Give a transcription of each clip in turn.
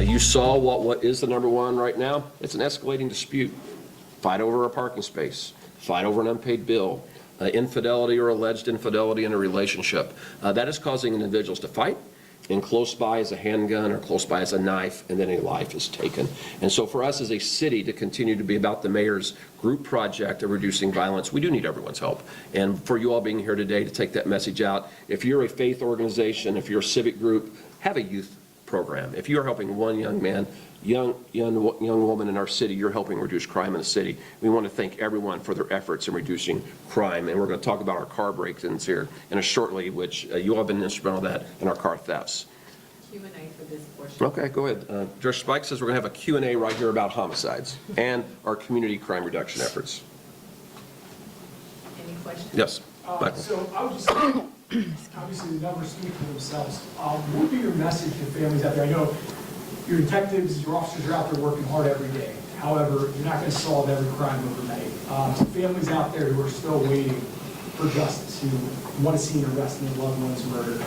You saw what is the number one right now? It's an escalating dispute. Fight over a parking space, fight over an unpaid bill, infidelity or alleged infidelity in a relationship. That is causing individuals to fight, and close by is a handgun or close by is a knife, and then a life is taken. And so for us as a city to continue to be about the mayor's group project of reducing violence, we do need everyone's help. And for you all being here today to take that message out, if you're a faith organization, if you're a civic group, have a youth program. If you're helping one young man, young woman in our city, you're helping reduce crime in the city. We want to thank everyone for their efforts in reducing crime, and we're going to talk about our car break-ins here in a shortly, which you all have been instrumental in that, in our car thefts. Q&A for this portion. Okay, go ahead. Judge Spike says we're going to have a Q&A right here about homicides and our community crime reduction efforts. Any questions? Yes, Michael. So I would just say, obviously the numbers speak for themselves. What would be your message to families out there? I know your detectives, your officers are out there working hard every day. However, you're not going to solve every crime overnight. Families out there who are still waiting for justice, who want to see an arrest in their loved one's murder,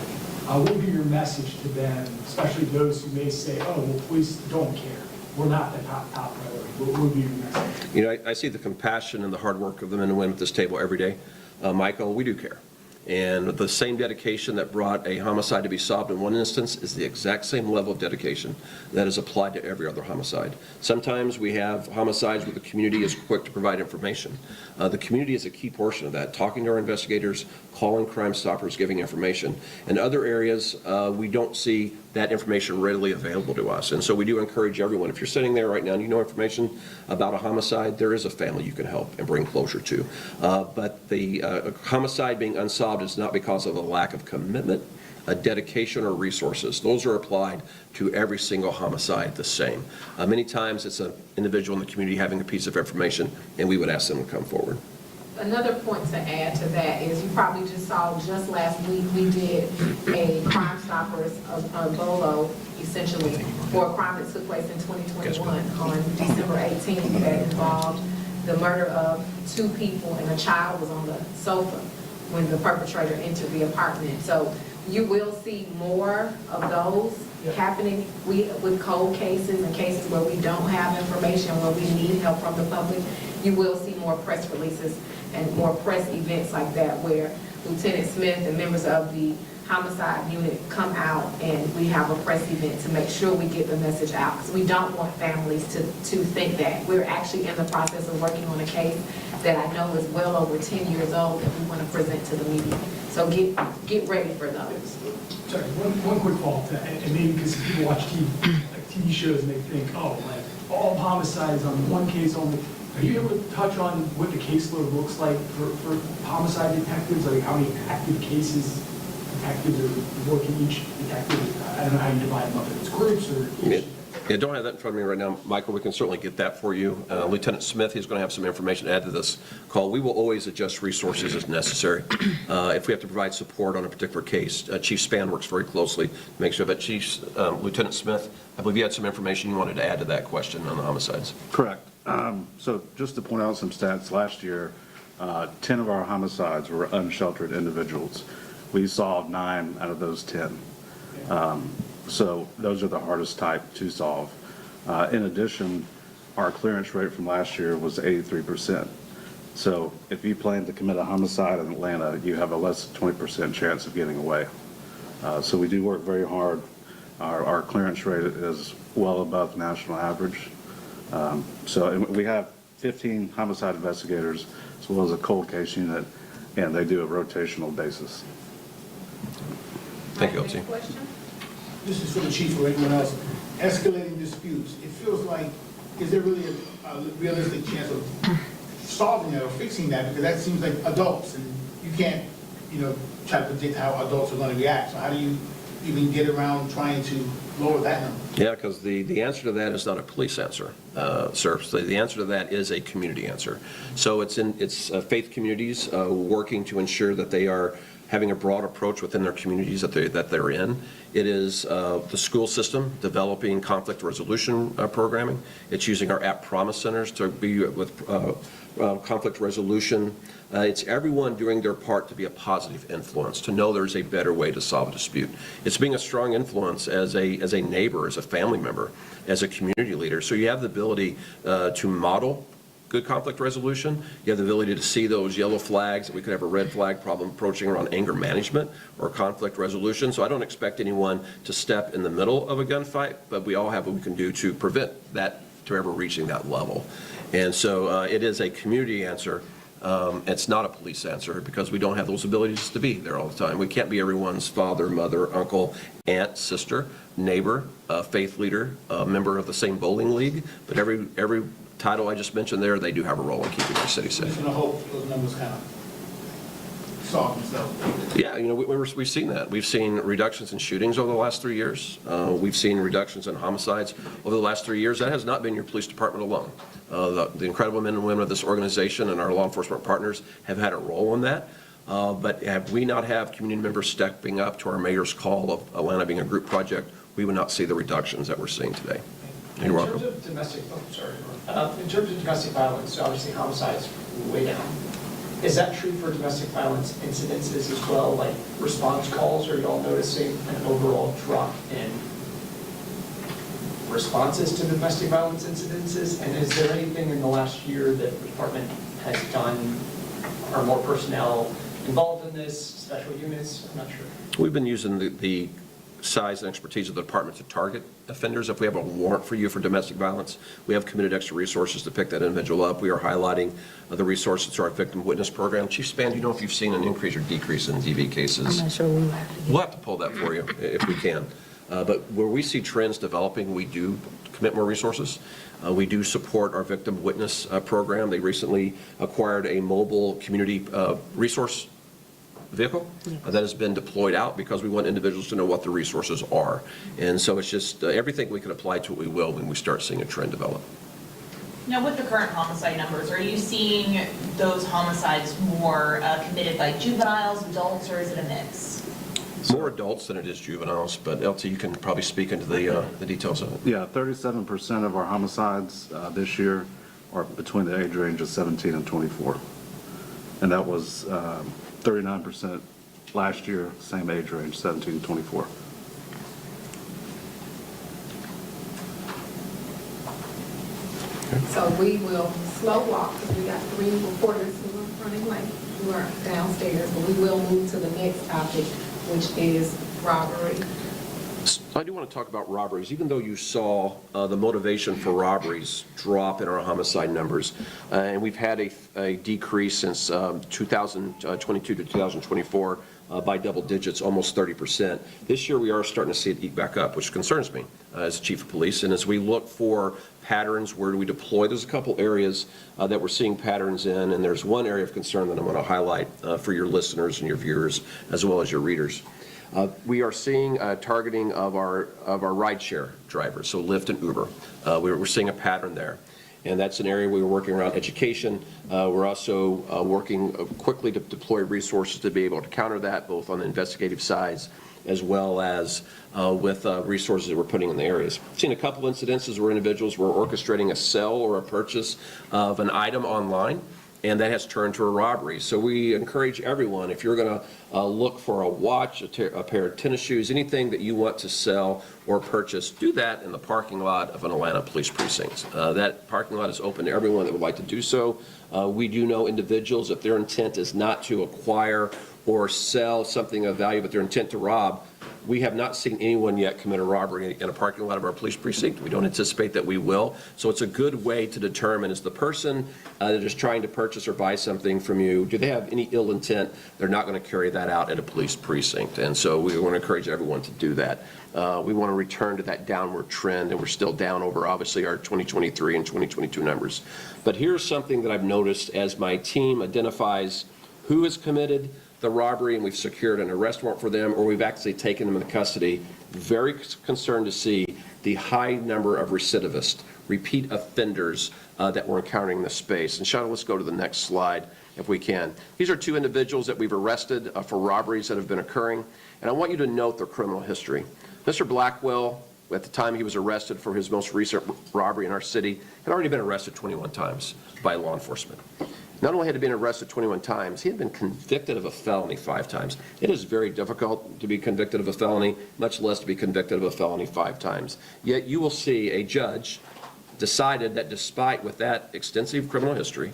what would be your message to them, especially those who may say, oh, well, police don't care. We're not the top priority. What would be your message? You know, I see the compassion and the hard work of the men and women at this table every day. Michael, we do care. And the same dedication that brought a homicide to be solved in one instance is the exact same level of dedication that is applied to every other homicide. Sometimes we have homicides where the community is quick to provide information. The community is a key portion of that, talking to our investigators, calling Crime Stoppers, giving information. In other areas, we don't see that information readily available to us. And so we do encourage everyone, if you're sitting there right now and you know information about a homicide, there is a family you can help and bring closure to. But the homicide being unsolved is not because of a lack of commitment, a dedication, or resources. Those are applied to every single homicide the same. Many times it's an individual in the community having a piece of information, and we would ask them to come forward. Another point to add to that is you probably just saw just last week we did a Crime Stoppers of Bolo, essentially, for a crime that took place in 2021 on December 18th that involved the murder of 2 people, and a child was on the sofa when the perpetrator entered the apartment. So you will see more of those happening with cold cases and cases where we don't have information, where we need help from the public. You will see more press releases and more press events like that where Lieutenant Smith and members of the homicide unit come out and we have a press event to make sure we get the message out, because we don't want families to think that. We're actually in the process of working on a case that I know is well over 10 years old that we want to present to the media. So get ready for those. Sorry, one quick follow-up to that, and maybe because people watch TV shows and they think, oh, like all homicides on one case only. Are you able to touch on what the caseload looks like for homicide detectives? Like how many active cases detectives are working each detective? I don't know how you divide them up if it's groups or each. Yeah, don't have that in front of me right now, Michael. We can certainly get that for you. Lieutenant Smith is going to have some information to add to this call. We will always adjust resources as necessary. If we have to provide support on a particular case, Chief Spann works very closely to make sure that Lieutenant Smith, I believe you had some information you wanted to add to that question on the homicides. Correct. So just to point out some stats, last year, 10 of our homicides were unsheltered individuals. We solved 9 out of those 10. So those are the hardest type to solve. In addition, our clearance rate from last year was 83%. So if you plan to commit a homicide in Atlanta, you have a less than 20% chance of getting away. So we do work very hard. Our clearance rate is well above national average. So we have 15 homicide investigators as well as a cold case unit, and they do a rotational basis. Thank you, Next Elsie. question? This is for the chief or anyone else. Escalating disputes, it feels like, is there really a realistic chance of solving that or fixing that? Because that seems like adults, and you can't, try to predict how adults are going to react. So how do you even get around trying to lower that number? Yeah, because the answer to that is not a police answer, sir. So the answer to that is a community answer. So it's faith communities working to ensure that they are having a broad approach within their communities that they're in. It is the school system developing conflict resolution programming. It's using our app promise centers to be with conflict resolution. It's everyone doing their part to be a positive influence, to know there's a better way to solve a dispute. It's being a strong influence as a neighbor, as a family member, as a community leader. So you have the ability to model good conflict resolution. You have the ability to see those yellow flags, that we could have a red flag problem approaching around anger management or conflict resolution. So I don't expect anyone to step in the middle of a gunfight, but we all have what we can do to prevent that to ever reaching that level. And so it is a community answer. It's not a police answer because we don't have those abilities to be there all the time. We can't be everyone's father, mother, uncle, aunt, sister, neighbor, faith leader, member of the same bowling league, but every title I just mentioned there, they do have a role in keeping our city I'm safe. just gonna hope those numbers kind of solve themselves. Yeah, we've seen that. We've seen reductions in shootings over the last 3 years. We've seen reductions in homicides over the last 3 years. That has not been your police department alone. The incredible men and women of this organization and our law enforcement partners have had a role in that. But have we not have community members stepping up to our mayor's call of Atlanta being a group project, we would not see the reductions that we're seeing today. In You're terms welcome. of domestic, in terms of domestic violence, obviously homicides way down. Is that true for domestic violence incidences as well, like response calls? Are y'all noticing an overall drop in responses to domestic violence incidences? And is there anything in the last year that the department has done, or more personnel involved in this, special units? I'm not sure. We've been using the size and expertise of the department to target offenders. If we have a warrant for you for domestic violence, we have committed extra resources to pick that individual up. We are highlighting the resources to our victim witness program. Chief Span, do you know if you've seen an increase or decrease in DV cases? I'm not sure we'll have to get. We'll have to pull that for you if we can. But where we see trends developing, we do commit more resources. We do support our victim witness program. They recently acquired a mobile community resource vehicle that has been deployed out because we want individuals to know what the resources are. And so it's just everything we can apply to it, we will when we start seeing a trend develop. Now, with the current homicide numbers, are you seeing those homicides more committed by juveniles, adults, or is it a mix? More adults than it is juveniles, but LT, you can probably speak into the details of it. Yeah, 37% of our homicides this year are between the age range of 17 and 24. And that was 39% last year, same age range, 17 to 24. So we will slow walk, because we got 3 reporters who are running late, who are downstairs, but we will move to the next topic, which is robbery. I do want to talk about robberies. Even though you saw the motivation for robberies drop in our homicide numbers, and we've had a decrease since 2022 to 2024 by double digits, almost 30%. This year we are starting to see it eat back up, which concerns me as chief of police. And as we look for patterns, where do we deploy? There's a couple areas that we're seeing patterns in, and there's one area of concern that I want to highlight for your listeners and your viewers, as well as your readers. We are seeing targeting of our rideshare drivers, so Lyft and Uber. We're seeing a pattern there. And that's an area we're working around education. We're also working quickly to deploy resources to be able to counter that, both on the investigative sides as well as with resources that we're putting in the areas. I've seen a couple incidences where individuals were orchestrating a sell or a purchase of an item online, and that has turned to a robbery. So we encourage everyone, if you're going to look for a watch, a pair of tennis shoes, anything that you want to sell or purchase, do that in the parking lot of an Atlanta police precinct. That parking lot is open to everyone that would like to do so. We do know individuals, if their intent is not to acquire or sell something of value, but their intent to rob, we have not seen anyone yet commit a robbery in a parking lot of our police precinct. We don't anticipate that we will. So it's a good way to determine, is the person that is trying to purchase or buy something from you, do they have any ill intent? They're not going to carry that out at a police precinct. And so we want to encourage everyone to do that. We want to return to that downward trend, and we're still down over, obviously, our 2023 and 2022 numbers. But here's something that I've noticed as my team identifies who has committed the robbery and we've secured an arrest warrant for them, or we've actually taken them into custody. Very concerned to see the high number of recidivists, repeat offenders that we're encountering in this space. And Shauna, let's go to the next slide if we can. These are 2 individuals that we've arrested for robberies that have been occurring, and I want you to note their criminal history. Mr. Blackwell at the time he was arrested for his most recent robbery in our city, had already been arrested 21 times by law enforcement. Not only had he been arrested 21 times, he had been convicted of a felony 5 times. It is very difficult to be convicted of a felony, much less to be convicted of a felony 5 times. Yet you will see a judge decided that despite with that extensive criminal history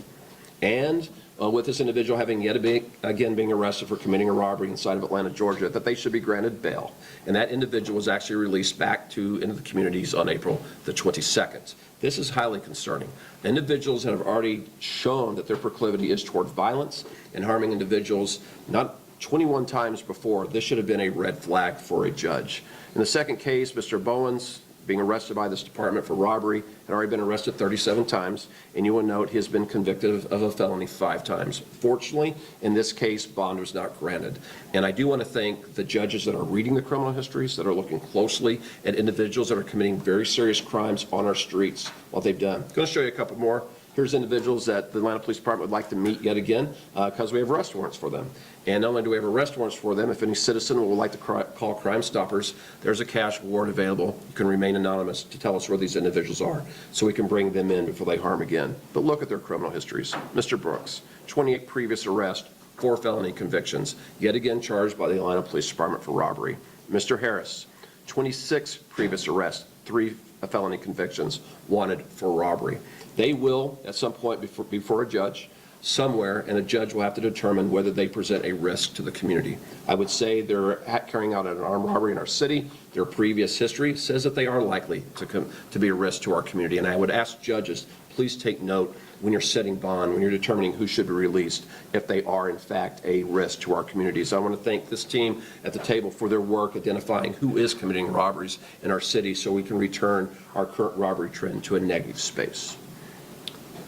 and with this individual having yet again being arrested for committing a robbery inside of Atlanta, Georgia, that they should be granted bail. And that individual was actually released back into the communities on April the 22nd. This is highly concerning. Individuals that have already shown that their proclivity is toward violence and harming individuals, not 21 times before, this should have been a red flag for a judge. In the second case, Mr. Bowens, being arrested by this department for robbery, had already been arrested 37 times, and you will note he has been convicted of a felony 5 times. Fortunately, in this case, bond was not granted. And I do want to thank the judges that are reading the criminal histories, that are looking closely at individuals that are committing very serious crimes on our streets, what they've done. I'm going to show you a couple more. Here's individuals that the Atlanta Police Department would like to meet yet again because we have arrest warrants for them. And not only do we have arrest warrants for them, if any citizen would like to call Crime Stoppers, there's a cash reward available. You can remain anonymous to tell us where these individuals are so we can bring them in before they harm again. But look at their criminal histories. Mr. Brooks, 28 previous arrests, 4 felony convictions, yet again charged by the Atlanta Police Department for robbery. Mr. Harris, 26 previous arrests, 3 felony convictions, wanted for robbery. They will, at some point before a judge, somewhere, and a judge will have to determine whether they present a risk to the community. I would say they're carrying out an armed robbery in our city. Their previous history says that they are likely to be a risk to our community. And I would ask judges, please take note when you're setting bond, when you're determining who should be released, if they are in fact a risk to our communities. I want to thank this team at the table for their work identifying who is committing robberies in our city so we can return our current robbery trend to a negative space.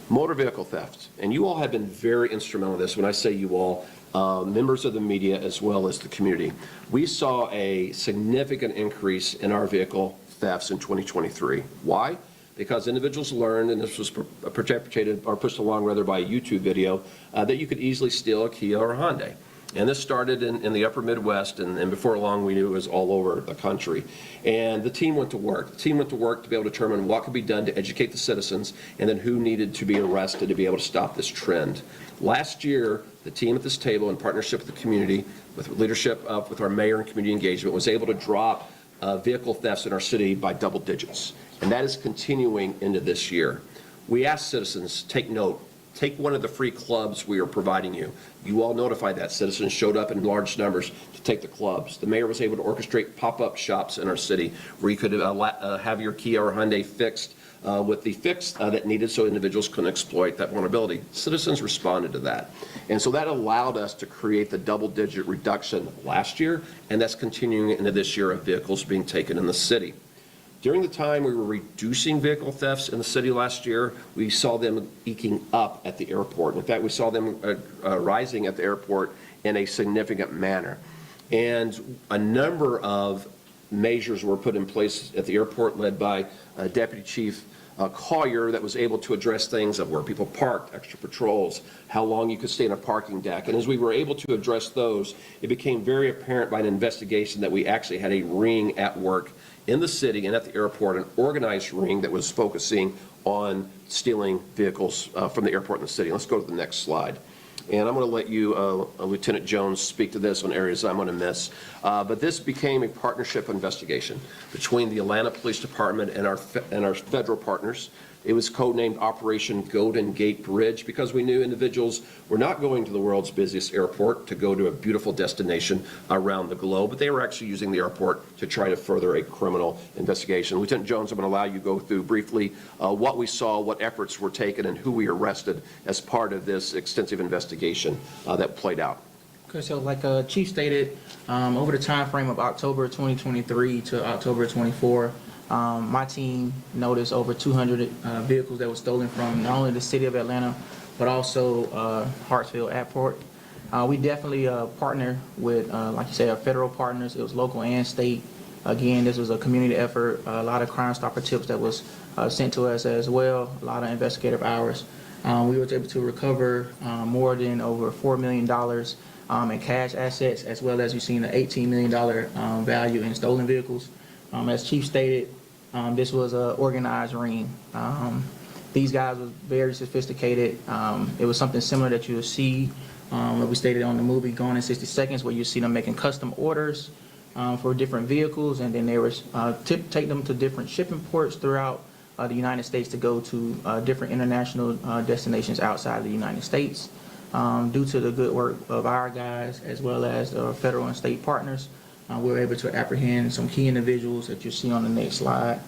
Motor vehicle theft, and you all have been very instrumental in this. When I say you all, members of the media as well as the community. We saw a significant increase in our vehicle thefts in 2023. Why? Because individuals learned, and this was perpetrated or pushed along rather by a YouTube video, that you could easily steal a Kia or a Hyundai. And this started in the upper Midwest, and before long we knew it was all over the country. And the team went to work. The team went to work to be able to determine what could be done to educate the citizens and then who needed to be arrested to be able to stop this trend. Last year, the team at this table, in partnership with the community, with leadership with our mayor and community engagement, was able to drop vehicle thefts in our city by double digits. And that is continuing into this year. We ask citizens, take note. Take one of the free clubs we are providing you. You all notified that. Citizens showed up in large numbers to take the clubs. The mayor was able to orchestrate pop-up shops in our city where you could have your Kia or Hyundai fixed with the fix that needed so individuals couldn't exploit that vulnerability. Citizens responded to that. And so that allowed us to create the double-digit reduction last year, and that's continuing into this year of vehicles being taken in the city. During the time we were reducing vehicle thefts in the city last year, we saw them eking up at the airport. In fact, we saw them rising at the airport in a significant manner. And a number of measures were put in place at the airport led by Deputy Chief Collier that was able to address things of where people parked, extra patrols, how long you could stay in a parking deck. And as we were able to address those, it became very apparent by an investigation that we actually had a ring at work in the city and at the airport, an organized ring that was focusing on stealing vehicles from the airport in the city. Let's go to the next slide. And I'm going to let you, Lieutenant Jones, speak to this on areas I'm going to miss. But this became a partnership investigation between the Atlanta Police Department and our federal partners. It was codenamed Operation Golden Gate Bridge because we knew individuals were not going to the world's busiest airport to go to a beautiful destination around the globe, but they were actually using the airport to try to further a criminal investigation. Lieutenant Jones, I'm going to allow you to go through briefly what we saw, what efforts were taken, and who we arrested as part of this extensive investigation that played out. Okay, so like Chief stated, over the time frame of October 2023 to October 24, my team noticed over 200 vehicles that were stolen from not only the city of Atlanta, but also Hartsfield Airport. We definitely partner with, like you said, our federal partners. It was local and state. Again, this was a community effort. A lot of Crime Stopper tips that was sent to us as well. A lot of investigative hours. We were able to recover more than over $4 million in cash assets, as well as we've seen an $18 million value in stolen vehicles. As Chief stated, This was an organized ring. These guys were very sophisticated. It was something similar that you would see, what we stated on the movie, Gone in 60 Seconds, where you see them making custom orders for different vehicles, and then they were take them to different shipping ports throughout the United States to go to different international destinations outside of the United States. Due to the good work of our guys, as well as our federal and state partners, we were able to apprehend some key individuals that you see on the next slide.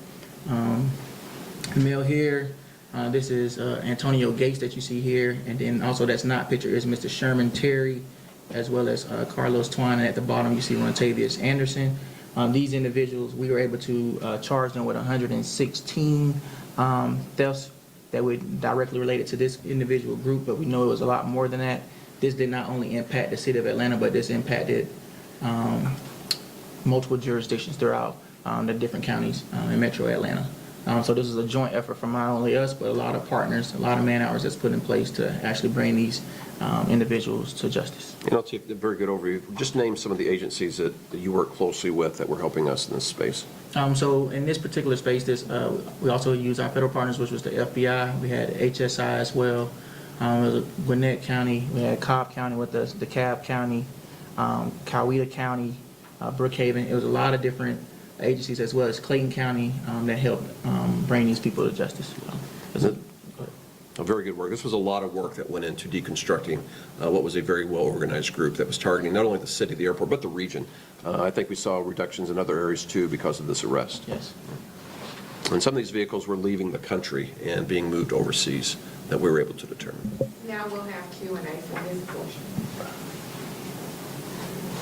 The male here, this is Antonio Gates that you see here, and then also that's not pictured is Mr. Sherman Terry, as well as Carlos Twine, and at the bottom you see Rontavious Anderson. These individuals, we were able to charge them with 116 thefts that were directly related to this individual group, but we know it was a lot more than that. This did not only impact the city of Atlanta, but this impacted multiple jurisdictions throughout the different counties in Metro Atlanta. So this is a joint effort from not only us, but a lot of partners, a lot of man hours that's put in place to actually bring these individuals to justice. You know, Chief, a very good overview. Just name some of the agencies that you work closely with that were helping us in this space. So in this particular space, we also use our federal partners, which was the FBI. We had HSI as well. It was Gwinnett County. We had Cobb County with us, DeKalb County, Coweta County, Brookhaven. It was a lot of different agencies, as well as Clayton County, that helped bring these people to justice. Very good work. This was a lot of work that went into deconstructing what was a very well-organized group that was targeting not only the city, the airport, but the region. I think we saw reductions in other areas too because of this arrest. Yes. And some of these vehicles were leaving the country and being moved overseas that we were able to determine. Now we'll have Q&A for this portion.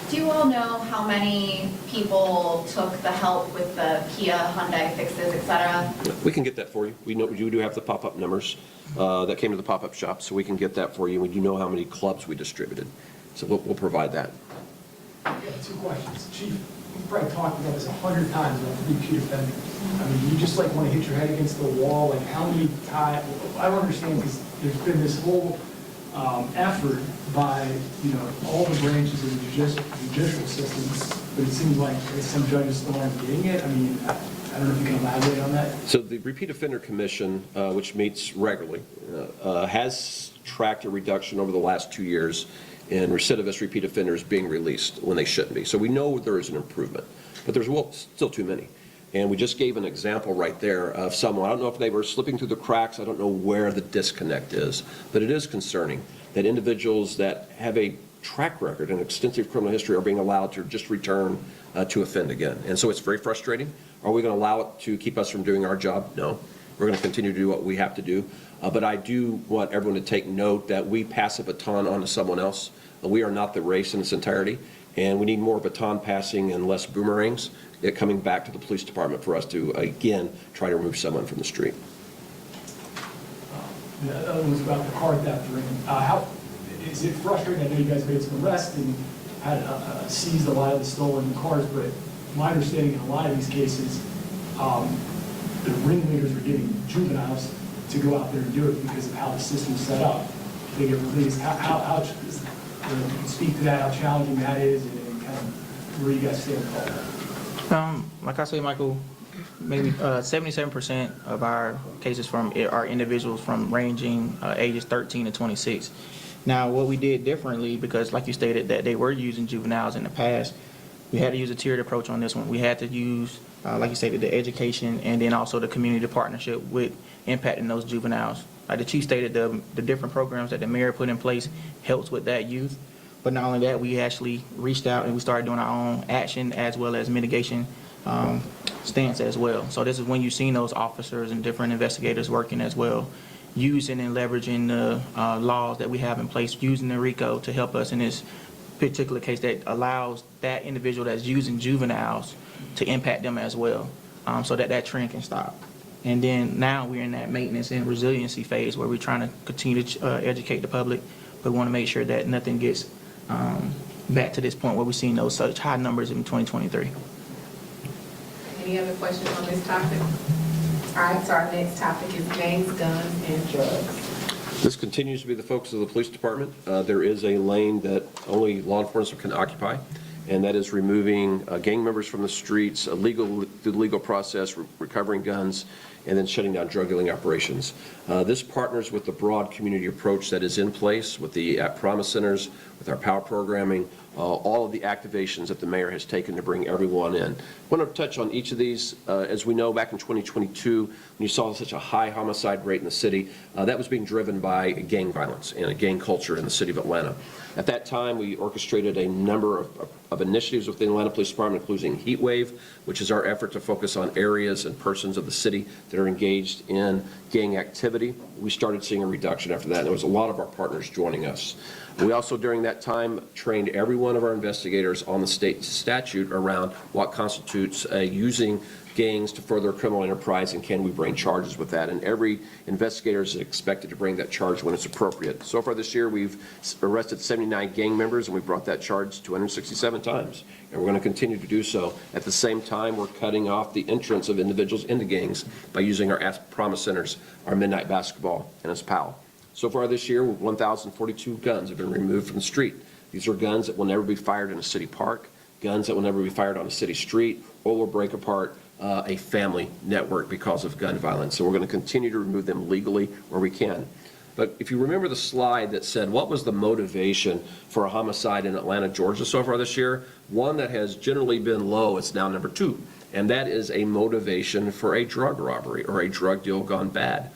Do you all know how many people took the help with the Kia, Hyundai fixes, et cetera? We can get that for you. We know you do have the pop-up numbers that came to the pop-up shop, so we can get that for you. We do know how many clubs we distributed, so we'll provide that. I got two questions. Chief, you've probably talked about this 100 times about the repeat offenders. I mean, you just like want to hit your head against the wall, like how many times, I don't understand because there's been this whole effort by, all the branches of the judicial systems, but it seems like some judges still aren't getting it. I mean, I don't know if you can elaborate on that. So the Repeat Offender Commission, which meets regularly, has tracked a reduction over the last 2 years in recidivist repeat offenders being released when they shouldn't be. So we know there is an improvement, but there's still too many. And we just gave an example right there of someone, I don't know if they were slipping through the cracks, I don't know where the disconnect is, but it is concerning that individuals that have a track record and extensive criminal history are being allowed to just return to offend again. And so it's very frustrating. Are we going to allow it to keep us from doing our job? No. We're going to continue to do what we have to do. But I do want everyone to take note that we pass a baton on to someone else. We are not the race in its entirety, and we need more baton passing and less boomerangs coming back to the police department for us to, again, try to remove someone from the street. The other one was about the car theft ring. How is it frustrating? I know you guys made some arrests and had seized a lot of the stolen cars, but my understanding in a lot of these cases, the ringleaders were getting juveniles to go out there and do it because of how the system's set up. They get released. How speak to that, how challenging that is, and kind of where you guys stand with all that? Like I say, Michael, maybe 77% of our cases are individuals from ranging ages 13 to 26. Now, what we did differently, because like you stated that they were using juveniles in the past, we had to use a tiered approach on this one. We had to use, like you stated, the education and then also the community partnership with impacting those juveniles. Like the chief stated, the different programs that the mayor put in place helps with that youth. But not only that, we actually reached out and we started doing our own action as well as mitigation stance as well. So this is when you've seen those officers and different investigators working as well, using and leveraging the laws that we have in place, using the RICO to help us in this particular case that allows that individual that's using juveniles to impact them as well, so that trend can stop. And then now we're in that maintenance and resiliency phase where we're trying to continue to educate the public, but we want to make sure that nothing gets back to this point where we're seeing those such high numbers in 2023. Any other questions on this topic? All right, so our next topic is gangs, guns, and drugs. This continues to be the focus of the police department. There is a lane that only law enforcement can occupy, and that is removing gang members from the streets, through the legal process, recovering guns, and then shutting down drug dealing operations. This partners with the broad community approach that is in place with the Promise Centers, with our POWER programming, all of the activations that the mayor has taken to bring everyone in. I want to touch on each of these. As we know, back in 2022, when you saw such a high homicide rate in the city, that was being driven by gang violence and a gang culture in the city of Atlanta. At that time, we orchestrated a number of initiatives within the Atlanta Police Department, including Heat Wave, which is our effort to focus on areas and persons of the city that are engaged in gang activity. We started seeing a reduction after that, and there was a lot of our partners joining us. We also, during that time, trained every one of our investigators on the state statute around what constitutes using gangs to further a criminal enterprise, and can we bring charges with that. And every investigator is expected to bring that charge when it's appropriate. So far this year, we've arrested 79 gang members, and we brought that charge 267 times. And we're going to continue to do so. At the same time, we're cutting off the entrance of individuals into gangs by using our Promise Centers, our Midnight Basketball, and its POW. So far this year, 1,042 guns have been removed from the street. These are guns that will never be fired in a city park, guns that will never be fired on a city street, or will break apart a family network because of gun violence. So we're going to continue to remove them legally where we can. But if you remember the slide that said, what was the motivation for a homicide in Atlanta, Georgia so far this year? One that has generally been low, it's now number 2. And that is a motivation for a drug robbery or a drug deal gone bad.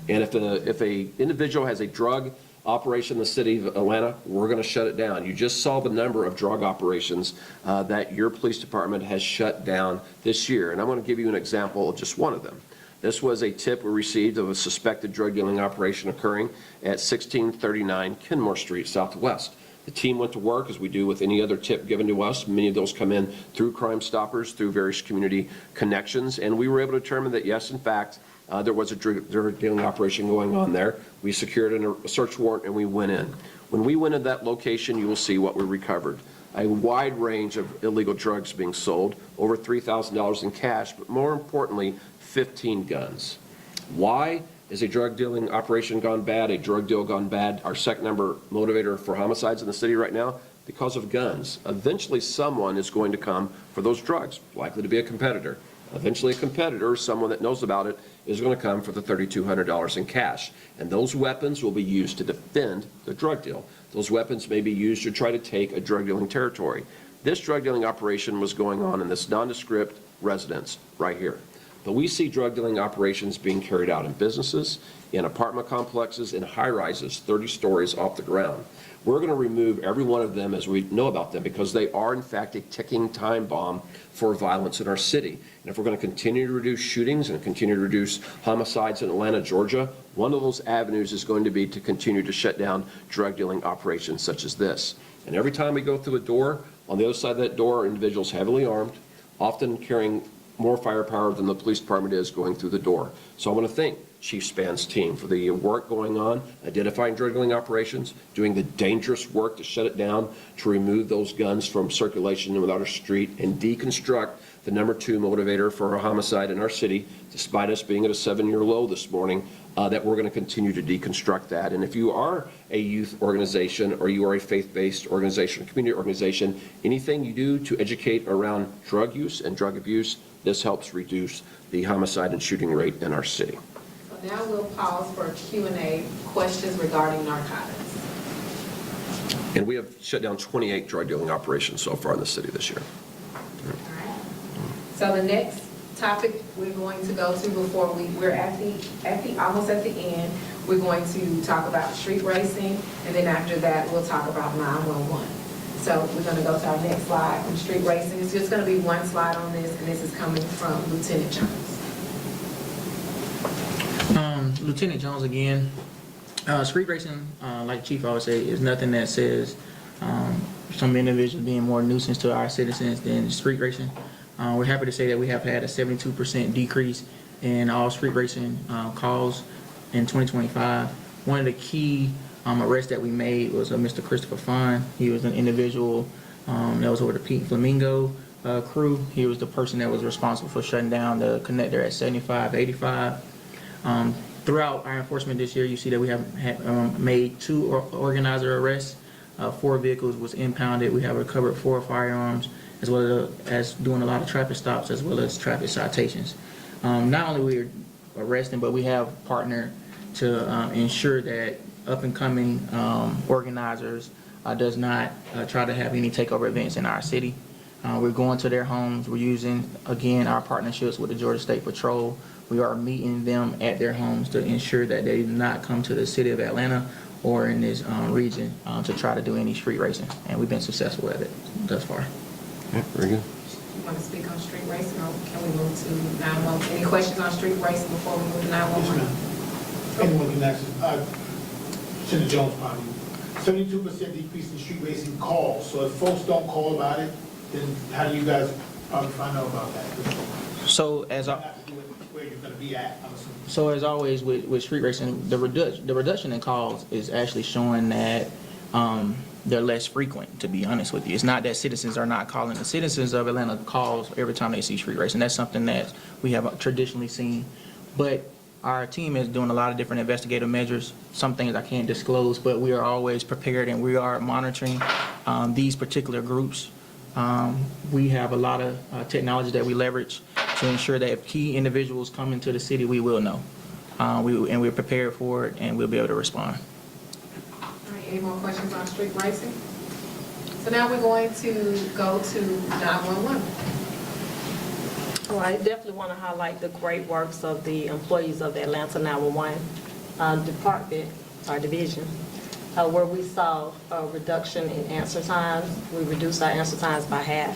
And if a individual has a drug operation in the city of Atlanta, we're going to shut it down. You just saw the number of drug operations that your police department has shut down this year. And I'm going to give you an example of just one of them. This was a tip we received of a suspected drug dealing operation occurring at 1639 Kenmore Street, Southwest. The team went to work, as we do with any other tip given to us. Many of those come in through Crime Stoppers, through various community connections, and we were able to determine that, yes, in fact, there was a drug dealing operation going on there. We secured a search warrant, and we went in. When we went in that location, you will see what we recovered. A wide range of illegal drugs being sold, over $3,000 in cash, but more importantly, 15 guns. Why is a drug dealing operation gone bad, a drug deal gone bad, our second number motivator for homicides in the city right now? Because of guns. Eventually, someone is going to come for those drugs, likely to be a competitor. Eventually, a competitor, someone that knows about it, is going to come for the $3,200 in cash. And those weapons will be used to defend the drug deal. Those weapons may be used to try to take a drug dealing territory. This drug dealing operation was going on in this nondescript residence right here. But we see drug dealing operations being carried out in businesses, in apartment complexes, in high rises, 30 stories off the ground. We're going to remove every one of them as we know about them, because they are in fact a ticking time bomb for violence in our city. And if we're going to continue to reduce shootings and continue to reduce homicides in Atlanta, Georgia, one of those avenues is going to be to continue to shut down drug dealing operations such as this. And every time we go through a door, on the other side of that door are individuals heavily armed, often carrying more firepower than the police department is going through the door. So I want to thank Chief Span's team for the work going on, identifying drug dealing operations, doing the dangerous work to shut it down, to remove those guns from circulation without a street, and deconstruct the number 2 motivator for a homicide in our city, despite us being at a 7-year low this morning, that we're going to continue to deconstruct that. And if you are a youth organization, or you are a faith-based organization, community organization, anything you do to educate around drug use and drug abuse, this helps reduce the homicide and shooting rate in our city. So now we'll pause for Q&A, questions regarding narcotics. And we have shut down 28 drug dealing operations so far in the city this year. All right. So the next topic we're going to go to before we're almost at the end, we're going to talk about street racing, and then after that, we'll talk about 911. So we're going to go to our next slide from street racing. It's just going to be one slide on this, and this is coming from Lieutenant Jones. Lieutenant Jones again. Street racing, like Chief always say, is nothing that says some individuals being more nuisance to our citizens than street racing. We're happy to say that we have had a 72% decrease in all street racing calls in 2025. One of the key arrests that we made was Mr. Christopher Fine. He was an individual that was over the Pink Flamingo crew. He was the person that was responsible for shutting down the connector at 75-85. Throughout our enforcement this year, you see that we have made 2 organizer arrests. 4 vehicles was impounded. We have recovered 4 firearms, as well as doing a lot of traffic stops, as well as traffic citations. Not only we're arresting, but we have partnered to ensure that up-and-coming organizers does not try to have any takeover events in our city. We're going to their homes. We're using, again, our partnerships with the Georgia State Patrol. We are meeting them at their homes to ensure that they do not come to the city of Atlanta or in this region to try to do any street racing. And we've been successful at it thus far. Yeah, very good. You want to speak on street racing, or can we move to 911? Any questions on street racing before we move to 911? Anyone can ask, Senator Jones probably. 72% decrease in street racing calls, so if folks don't call about it, then how do you guys probably find out about that? So as You I, have to do it where you're gonna be at, I'm assuming. So as always with street racing, the reduction in calls is actually showing that they're less frequent, to be honest with you. It's not that citizens are not calling. The citizens of Atlanta calls every time they see street racing. That's something that we have traditionally seen. But our team is doing a lot of different investigative measures. Some things I can't disclose, but we are always prepared and we are monitoring these particular groups. We have a lot of technology that we leverage to ensure that if key individuals come into the city, we will know. And we're prepared for it, and we'll be able to respond. All right, any more questions on street racing? So now we're going to go to 911. Well, I definitely want to highlight the great works of the employees of the Atlanta 911 division, where we saw a reduction in answer times. We reduced our answer times by half.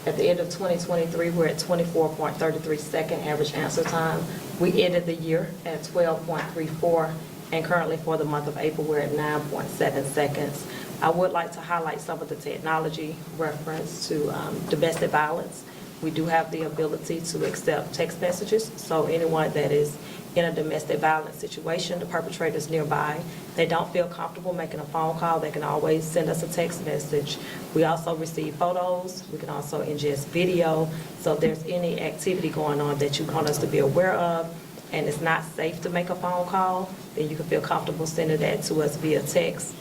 At the end of 2023, we're at 24.33 second average answer time. We ended the year at 12.34, and currently for the month of April, we're at 9.7 seconds. I would like to highlight some of the technology reference to domestic violence. We do have the ability to accept text messages, so anyone that is in a domestic violence situation, the perpetrator's nearby, they don't feel comfortable making a phone call, they can always send us a text message. We also receive photos, we can also ingest video, so if there's any activity going on that you want us to be aware of and it's not safe to make a phone call, then you can feel comfortable sending that to us via text,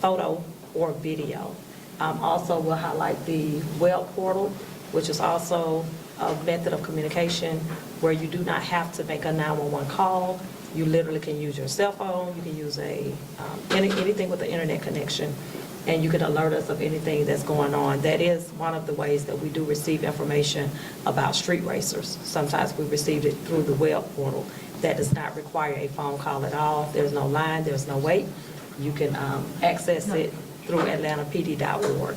photo, or video. Also, we'll highlight the web portal, which is also a method of communication where you do not have to make a 911 call. You literally can use your cell phone, you can use anything with an internet connection, and you can alert us of anything that's going on. That is one of the ways that we do receive information about street racers. Sometimes we receive it through the web portal. That does not require a phone call at all. There's no line, there's no wait. You can access it through atlantapd.org.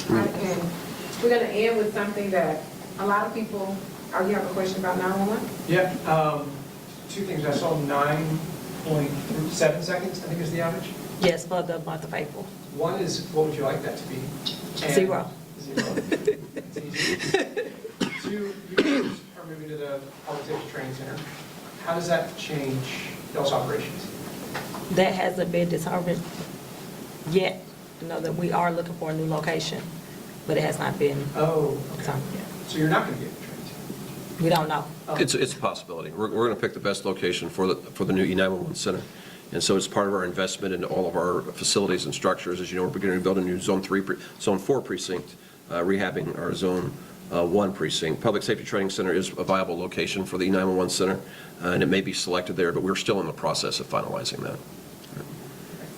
All right, and we're going to end with something that a lot of people, you have a question about 911? Yeah, two things. I saw 9.7 seconds, I think is the average. Yes, for the month of April. One is, what would you like that to be? And- 0. 0. It's easy. Two, you guys are moving to the Public Safety Training Center. How does that change those operations? That hasn't been determined yet. You know that we are looking for a new location, but it has not been Oh, okay. determined yet. So you're not going to be at the training center? We don't know. It's a possibility. We're going to pick the best location for the new E911 center. And so it's part of our investment into all of our facilities and structures. As you know, we're beginning to build a new Zone 4 precinct, rehabbing our Zone 1 precinct. Public Safety Training Center is a viable location for the E911 center, and it may be selected there, but we're still in the process of finalizing that.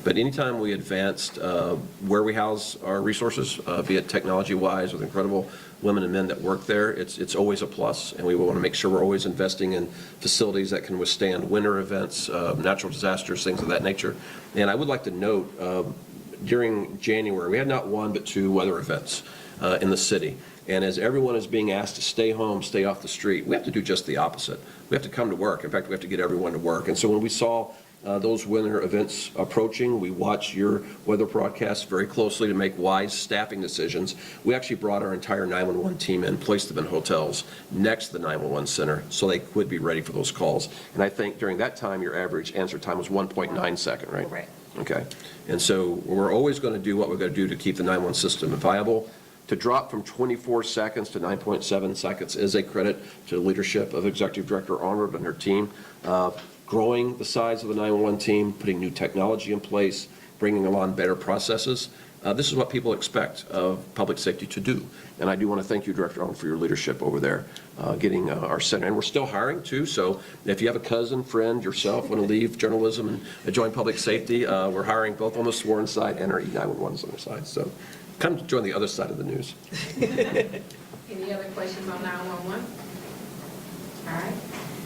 But anytime we advanced where we house our resources, be it technology-wise with incredible women and men that work there, it's always a plus, and we want to make sure we're always investing in facilities that can withstand winter events, natural disasters, things of that nature. And I would like to note, during January, we had not one but 2 weather events in the city. And as everyone is being asked to stay home, stay off the street, we have to do just the opposite. We have to come to work. In fact, we have to get everyone to work. And so when we saw those winter events approaching, we watched your weather broadcasts very closely to make wise staffing decisions. We actually brought our entire 911 team in, placed them in hotels next to the 911 center so they could be ready for those calls. And I think during that time, your average answer time was 1.9 second, right? Correct. Okay. And so we're always going to do what we're going to do to keep the 911 system viable. To drop from 24 seconds to 9.7 seconds is a credit to the leadership of Executive Director Arnold and her team. Growing the size of the 911 team, putting new technology in place, bringing along better processes. This is what people expect of public safety to do. And I do want to thank you, Director Arnold, for your leadership over there, getting our center. And we're still hiring, too, so if you have a cousin, friend, yourself want to leave journalism and join public safety, we're hiring both on the sworn side and our E911s on the side. So come join the other side of the news. Any other questions on 911? All right.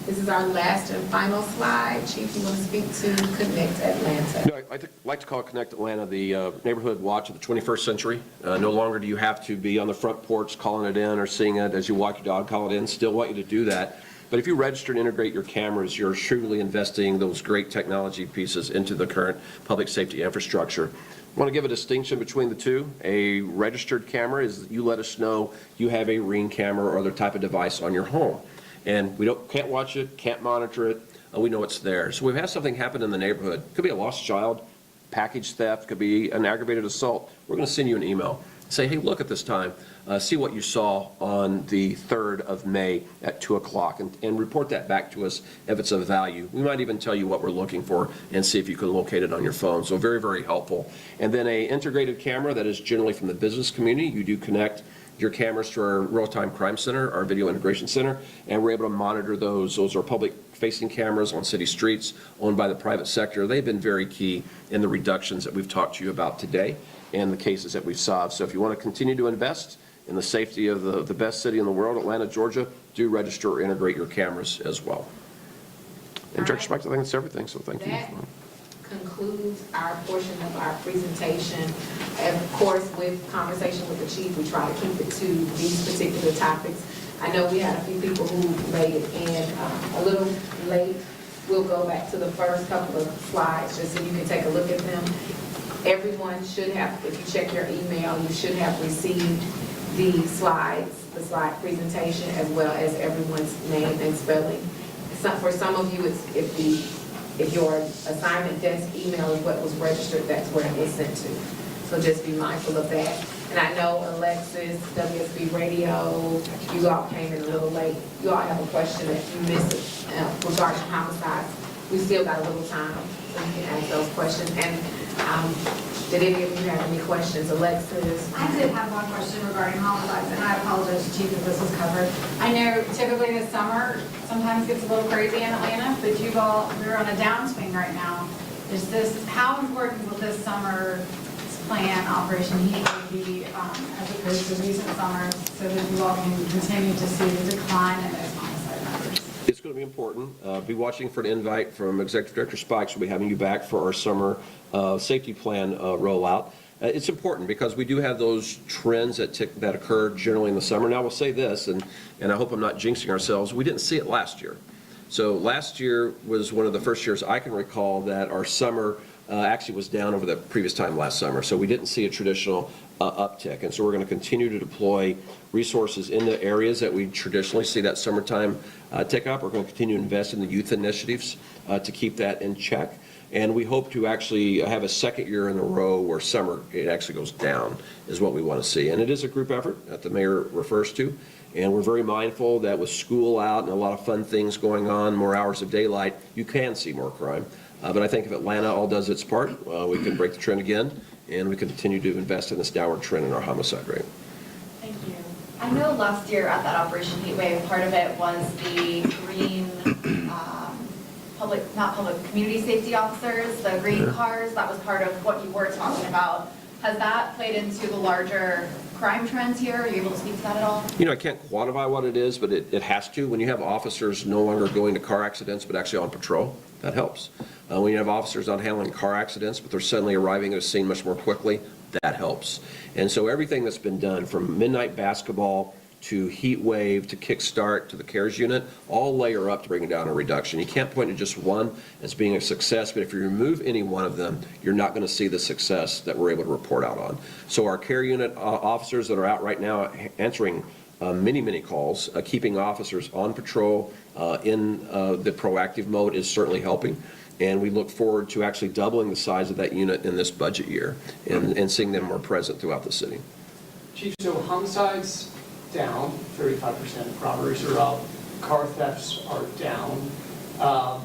This is our last and final slide. Chief, you want to speak to Connect Atlanta? No, I'd like to call Connect Atlanta the neighborhood watch of the 21st century. No longer do you have to be on the front porch calling it in or seeing it as you walk your dog, call it in. Still want you to do that. But if you register and integrate your cameras, you're truly investing those great technology pieces into the current public safety infrastructure. I want to give a distinction between the two. A registered camera is you let us know you have a Ring camera or other type of device on your home. And we can't watch it, can't monitor it, we know it's there. So we've had something happen in the neighborhood. Could be a lost child, package theft, could be an aggravated assault. We're going to send you an email. Say, hey, look at this time. See what you saw on the 3rd of May at 2 o'clock and report that back to us if it's of value. We might even tell you what we're looking for and see if you can locate it on your phone. So very, very helpful. And then a integrated camera that is generally from the business community. You do connect your cameras to our real-time crime center, our video integration center, and we're able to monitor those. Those are public-facing cameras on city streets owned by the private sector. They've been very key in the reductions that we've talked to you about today and the cases that we've solved. So if you want to continue to invest in the safety of the best city in the world, Atlanta, Georgia, do register or integrate your cameras as well. And Director Spikes, I think that's everything, so thank you. That concludes our portion of our presentation. And of course, with conversation with the chief, we try to keep it to these particular topics. I know we had a few people who made it in a little late. We'll go back to the first couple of slides just so you can take a look at them. Everyone should have, if you check your email, you should have received the slides, the slide presentation, as well as everyone's name and spelling. For some of you, it's if your assignment desk email is what was registered, that's where it was sent to. So just be mindful of that. And I know Alexis, WSB Radio, you all came in a little late. You all have a question that you missed regarding homicides. We still got a little time, so you can ask those questions. And did any of you have any questions? Alexis? I did have one question regarding homicides, and I apologize, Chief, if this was covered. I know typically this summer sometimes gets a little crazy in Atlanta, but we're on a downswing right now. How important will this summer plan, Operation Heat, be as opposed to recent summers, so that you all can continue to see the decline in those homicide numbers? It's going to be important. Be watching for an invite from Executive Director Spikes. We'll be having you back for our summer safety plan rollout. It's important because we do have those trends that occur generally in the summer. Now, we'll say this, and I hope I'm not jinxing ourselves, we didn't see it last year. So last year was one of the first years I can recall that our summer actually was down over the previous time last summer. So we didn't see a traditional uptick. And so we're going to continue to deploy resources in the areas that we traditionally see that summertime tick up. We're going to continue to invest in the youth initiatives to keep that in check. And we hope to actually have a second year in a row where summer, it actually goes down, is what we want to see. And it is a group effort that the mayor refers to. And we're very mindful that with school out and a lot of fun things going on, more hours of daylight, you can see more crime. But I think if Atlanta all does its part, we can break the trend again, and we can continue to invest in this downward trend in our homicide rate. Thank you. I know last year at that Operation Heatwave, part of it was the green, community safety officers, the green cars. That was part of what you were talking about. Has that played into the larger crime trends here? Are you able to speak to that at all? You know, I can't quantify what it is, but it has to. When you have officers no longer going to car accidents, but actually on patrol, that helps. When you have officers not handling car accidents, but they're suddenly arriving at a scene much more quickly, that helps. And so everything that's been done, from midnight basketball to heat wave to kickstart to the CARES unit, all layer up to bring down a reduction. You can't point to just one as being a success, but if you remove any one of them, you're not going to see the success that we're able to report out on. So our CARE unit officers that are out right now answering many calls, keeping officers on patrol in the proactive mode is certainly helping. And we look forward to actually doubling the size of that unit in this budget year and seeing them more present throughout the city. Chief, so homicides down 35%, robberies are up, car thefts are down.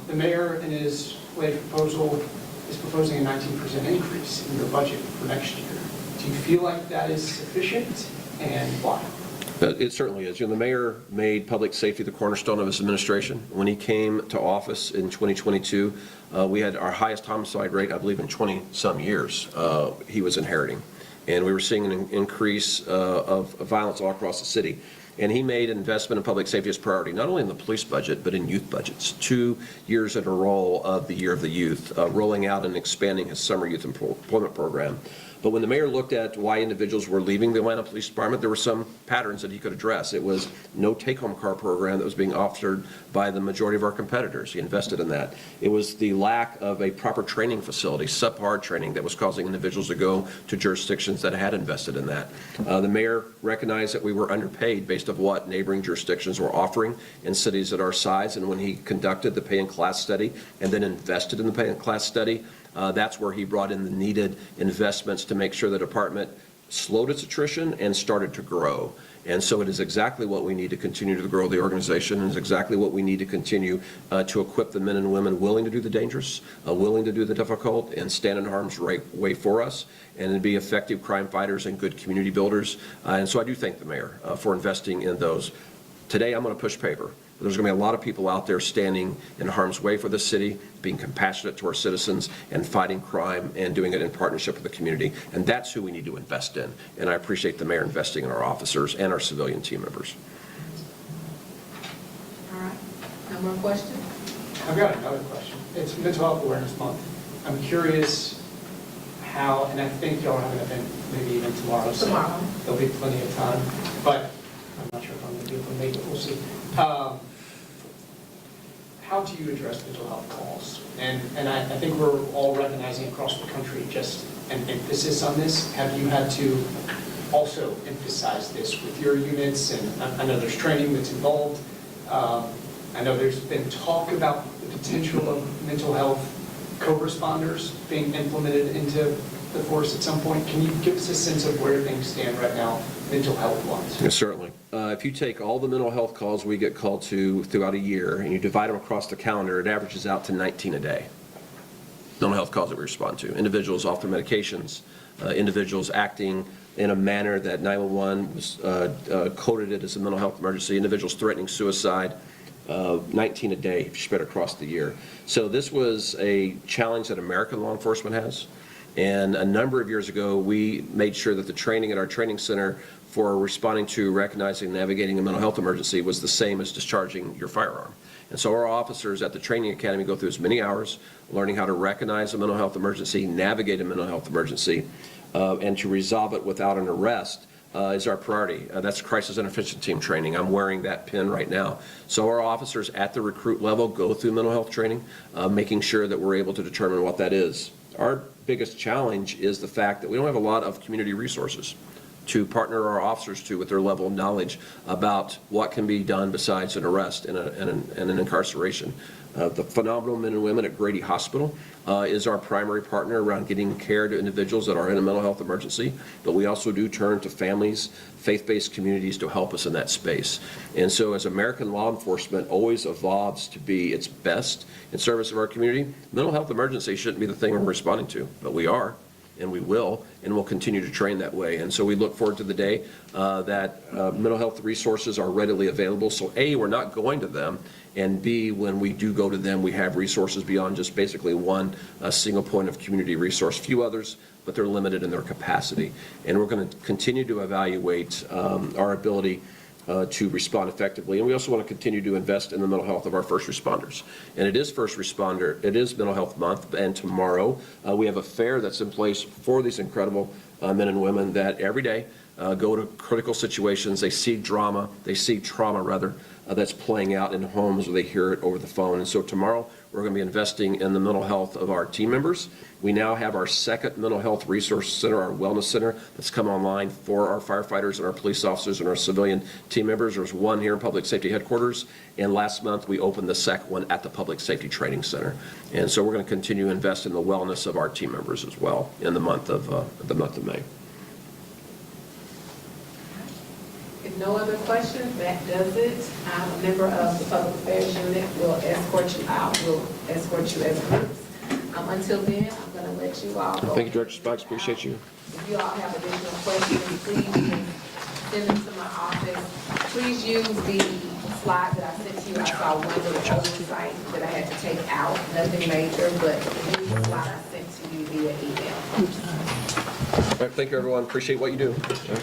The mayor in his latest proposal is proposing a 19% increase in your budget for next year. Do you feel like that is sufficient, and why? It certainly is. You know, the mayor made public safety the cornerstone of his administration. When he came to office in 2022, we had our highest homicide rate, I believe, in 20-some years he was inheriting. And we were seeing an increase of violence all across the city. And he made investment in public safety as priority, not only in the police budget, but in youth budgets. 2 years in a row of the Year of the Youth, rolling out and expanding his summer youth employment program. But when the mayor looked at why individuals were leaving the Atlanta Police Department, there were some patterns that he could address. It was no take-home car program that was being offered by the majority of our competitors. He invested in that. It was the lack of a proper training facility, subpar training, that was causing individuals to go to jurisdictions that had invested in that. The mayor recognized that we were underpaid based on what neighboring jurisdictions were offering in cities at our size, and when he conducted the pay and class study and then invested in the pay and class study, that's where he brought in the needed investments to make sure the department slowed its attrition and started to grow. And so it is exactly what we need to continue to grow the organization, and it's exactly what we need to continue to equip the men and women willing to do the dangerous, willing to do the difficult, and stand in harm's way for us, and to be effective crime fighters and good community builders. And so I do thank the mayor for investing in those. Today I'm going to push paper. There's going to be a lot of people out there standing in harm's way for the city, being compassionate to our citizens, and fighting crime, and doing it in partnership with the community. And that's who we need to invest in. And I appreciate the mayor investing in our officers and our civilian team members. All right, no more questions? I've got another question. It's Mental Health Awareness Month. I'm curious how, and I think y'all have an event maybe even tomorrow. So Tomorrow. there'll be plenty of time, but I'm not sure if I'm going to be able to make it. We'll see. How do you address mental health calls? And I think we're all recognizing across the country just an emphasis on this. Have you had to also emphasize this with your units? And I know there's training that's involved. I know there's been talk about the potential of mental health co-responders being implemented into the force at some point. Can you give us a sense of where things stand right now, mental health wise? Yes, certainly. If you take all the mental health calls we get called to throughout a year and you divide them across the calendar, it averages out to 19 a day. Mental health calls that we respond to. Individuals off their medications, individuals acting in a manner that 911 was coded it as a mental health emergency, individuals threatening suicide, 19 a day spread across the year. So this was a challenge that American law enforcement has. And a number of years ago, we made sure that the training at our training center for responding to, recognizing, and navigating a mental health emergency was the same as discharging your firearm. And so our officers at the training academy go through as many hours learning how to recognize a mental health emergency, navigate a mental health emergency, and to resolve it without an arrest is our priority. That's crisis intervention team training. I'm wearing that pin right now. So our officers at the recruit level go through mental health training, making sure that we're able to determine what that is. Our biggest challenge is the fact that we don't have a lot of community resources to partner our officers to with their level of knowledge about what can be done besides an arrest and an incarceration. The phenomenal men and women at Grady Hospital is our primary partner around getting care to individuals that are in a mental health emergency, but we also do turn to families, faith-based communities to help us in that space. And so as American law enforcement always evolves to be its best in service of our community, mental health emergency shouldn't be the thing we're responding to, but we are. And we will, and we'll continue to train that way. And so we look forward to the day that mental health resources are readily available. So A, we're not going to them, and B, when we do go to them, we have resources beyond just basically one single point of community resource. Few others, but they're limited in their capacity. And we're going to continue to evaluate our ability to respond effectively. And we also want to continue to invest in the mental health of our first responders. And it is Mental Health Month, and tomorrow we have a fair that's in place for these incredible men and women that every day go to critical situations. They see trauma that's playing out in homes where they hear it over the phone. And so tomorrow we're going to be investing in the mental health of our team members. We now have our second mental health resource center, our wellness center, that's come online for our firefighters and our police officers and our civilian team members. There's one here in Public Safety Headquarters, and last month we opened the second one at the Public Safety Training Center. And so we're going to continue to invest in the wellness of our team members as well in the month of May. If no other questions, that does it. A member of the Public Affairs Unit will escort you out. We'll escort you as groups. Until then, I'm gonna let you all go. Thank you, Director Sparks, appreciate you. If you all have additional questions, please send them to my office. Please use the slide that I sent to you. I saw one little oversight that I had to take out, nothing major, but use the slide I sent to you via email. All right, thank you, everyone, appreciate what you do. Sorry.